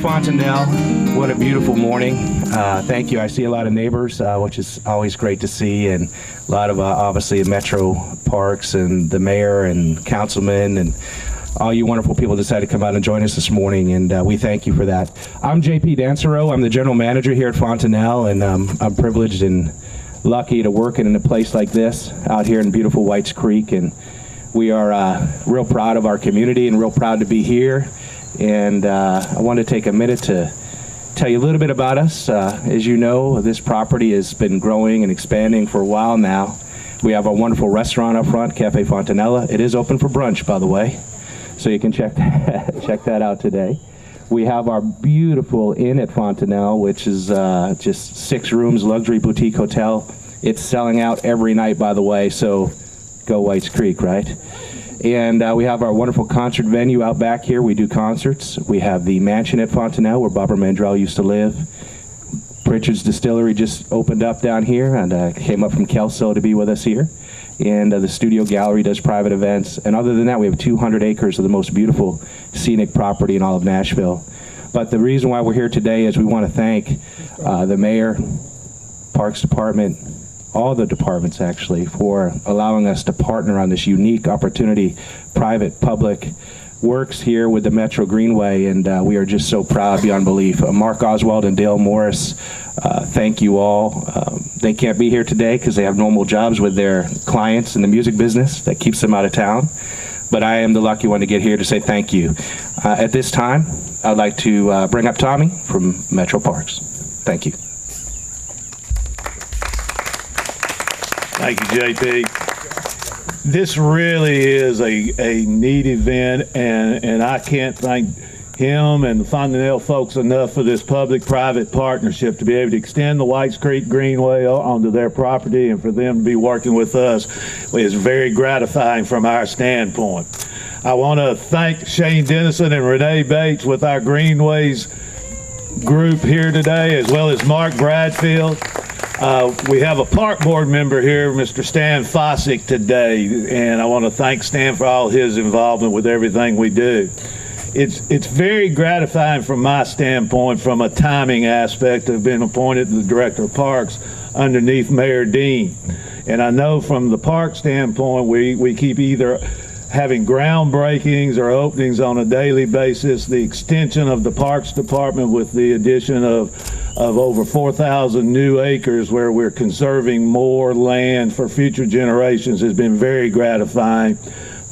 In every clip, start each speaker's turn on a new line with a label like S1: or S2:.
S1: Fontanelle. What a beautiful morning. Thank you. I see a lot of neighbors, which is always great to see, and a lot of, obviously, Metro Parks and the mayor and councilmen and all you wonderful people decided to come out and join us this morning, and we thank you for that. I'm JP Dansereau. I'm the general manager here at Fontanelle, and I'm privileged and lucky to work in a place like this out here in beautiful Whites Creek, and we are real proud of our community and real proud to be here. And I want to take a minute to tell you a little bit about us. As you know, this property has been growing and expanding for a while now. We have a wonderful restaurant up front, Cafe Fontanella. It is open for brunch, by the way, so you can check that out today. We have our beautiful inn at Fontanelle, which is just 6 rooms, luxury boutique hotel. It's selling out every night, by the way, so go Whites Creek, right? And we have our wonderful concert venue out back here. We do concerts. We have the mansion at Fontanelle where Barbara Mandrell used to live. Pritchard's Distillery just opened up down here and came up from Kelso to be with us here. And the Studio Gallery does private events. And other than that, we have 200 acres of the most beautiful scenic property in all of Nashville. But the reason why we're here today is we want to thank the mayor, Parks Department, all the departments actually, for allowing us to partner on this unique opportunity. Private, public works here with the Metro Greenway, and we are just so proud beyond belief. Mark Oswald and Dale Morris, thank you all. They can't be here today because they have normal jobs with their clients in the music business that keeps them out of town, but I am the lucky one to get here to say thank you. At this time, I'd like to bring up Tommy from Metro Parks. Thank you.
S2: Thank you, JP. This really is a neat event, and I can't thank him and the Fontanelle folks enough for this public-private partnership to be able to extend the Whites Creek Greenway onto their property, and for them to be working with us is very gratifying from our standpoint. I want to thank Shane Dennison and Renee Bates with our Greenways group here today, as well as Mark Bradfield. We have a park board member here, Mr. Stan Fossick, today, and I want to thank Stan for all his involvement with everything we do. It's very gratifying from my standpoint, from a timing aspect of being appointed the Director of Parks underneath Mayor Dean. And I know from the park standpoint, we keep either having groundbreakings or openings on a daily basis. The extension of the Parks Department with the addition of over 4,000 new acres where we're conserving more land for future generations has been very gratifying.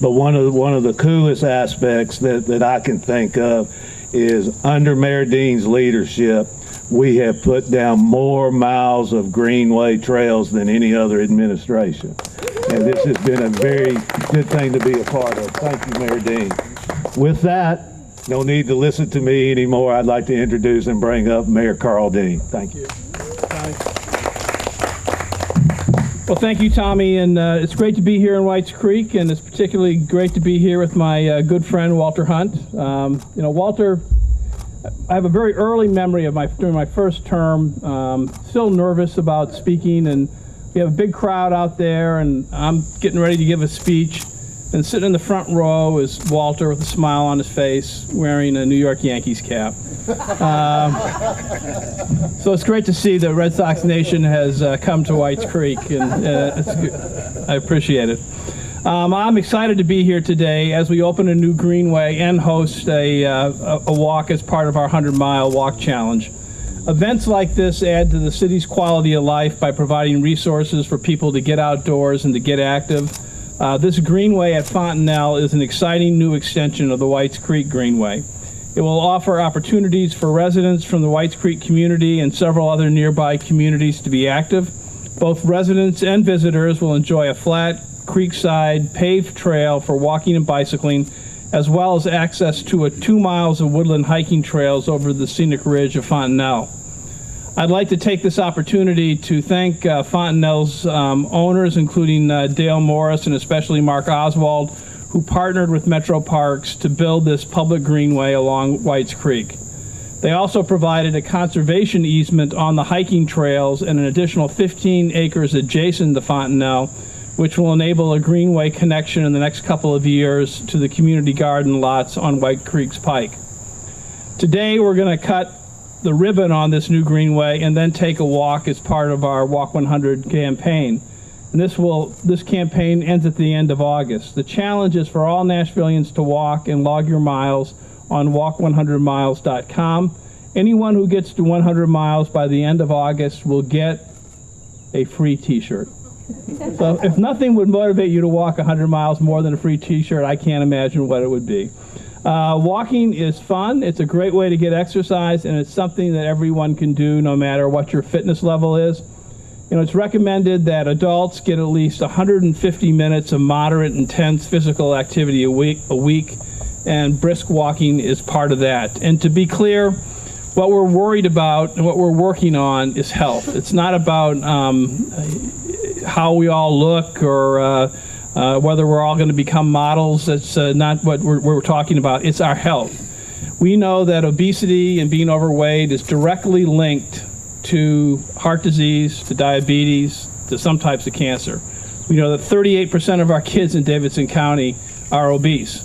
S2: But one of the coolest aspects that I can think of is under Mayor Dean's leadership, we have put down more miles of Greenway trails than any other administration. And this has been a very good thing to be a part of. Thank you, Mayor Dean. With that, no need to listen to me anymore. I'd like to introduce and bring up Mayor Carl Dean. Thank you.
S3: Well, thank you, Tommy, and it's great to be here in Whites Creek, and it's particularly great to be here with my good friend Walter Hunt. You know, Walter, I have a very early memory of during my first term, still nervous about speaking, and we have a big crowd out there, and I'm getting ready to give a speech. And sitting in the front row is Walter with a smile on his face, wearing a New York Yankees cap. So it's great to see that Red Sox Nation has come to Whites Creek, and it's good. I appreciate it. I'm excited to be here today as we open a new greenway and host a walk as part of our 100-mile walk challenge. Events like this add to the city's quality of life by providing resources for people to get outdoors and to get active. This greenway at Fontanelle is an exciting new extension of the Whites Creek Greenway. It will offer opportunities for residents from the Whites Creek community and several other nearby communities to be active. Both residents and visitors will enjoy a flat, creekside, paved trail for walking and bicycling, as well as access to 2 miles of woodland hiking trails over the scenic ridge of Fontanelle. I'd like to take this opportunity to thank Fontanelle's owners, including Dale Morris and especially Mark Oswald, who partnered with Metro Parks to build this public greenway along Whites Creek. They also provided a conservation easement on the hiking trails and an additional 15 acres adjacent to Fontanelle, which will enable a greenway connection in the next couple of years to the community garden lots on White Creek's Pike. Today we're going to cut the ribbon on this new Greenway and then take a walk as part of our Walk 100 campaign. And this campaign ends at the end of August. The challenge is for all Nashvillians to walk and log your miles on walk100miles.com. Anyone who gets to 100 miles by the end of August will get a free t-shirt. So if nothing would motivate you to walk 100 miles more than a free t-shirt, I can't imagine what it would be. Walking is fun. It's a great way to get exercise, and it's something that everyone can do no matter what your fitness level is. You know, it's recommended that adults get at least 150 minutes of moderate, intense physical activity a week, and brisk walking is part of that. And to be clear, what we're worried about and what we're working on is health. It's not about how we all look or whether we're all going to become models. That's not what we're talking about. It's our health. We know that obesity and being overweight is directly linked to heart disease, to diabetes, to some types of cancer. We know that 38% of our kids in Davidson County are obese.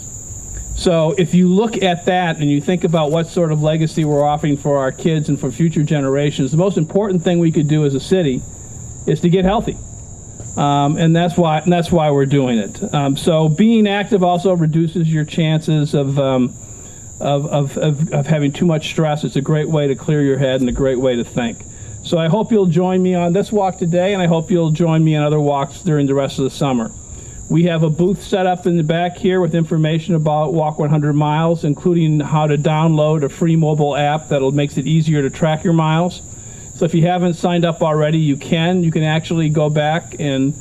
S3: So if you look at that and you think about what sort of legacy we're offering for our kids and for future generations, the most important thing we could do as a city is to get healthy. And that's why we're doing it. So being active also reduces your chances of having too much stress. It's a great way to clear your head and a great way to think. So I hope you'll join me on this walk today, and I hope you'll join me on other walks during the rest of the summer. We have a booth set up in the back here with information about Walk 100 Miles, including how to download a free mobile app that makes it easier to track your miles. So if you haven't signed up already, you can actually go back and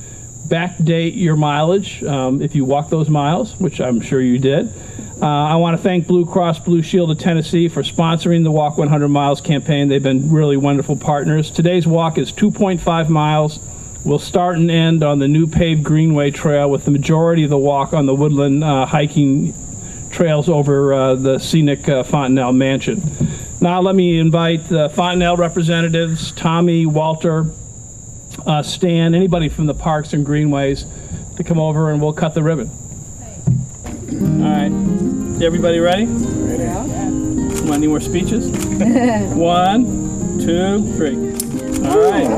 S3: backdate your mileage if you walk those miles, which I'm sure you did. I want to thank Blue Cross Blue Shield of Tennessee for sponsoring the Walk 100 Miles campaign. They've been really wonderful partners. Today's walk is 2.5 miles. We'll start and end on the new paved Greenway Trail, with the majority of the walk on the woodland hiking trails over the scenic Fontanelle Mansion. Now let me invite the Fontanelle representatives, Tommy, Walter, Stan, anybody from the parks and greenways, to come over and we'll cut the ribbon. All right. Everybody ready? Ready. Want any more speeches? 1, 2, 3. All right.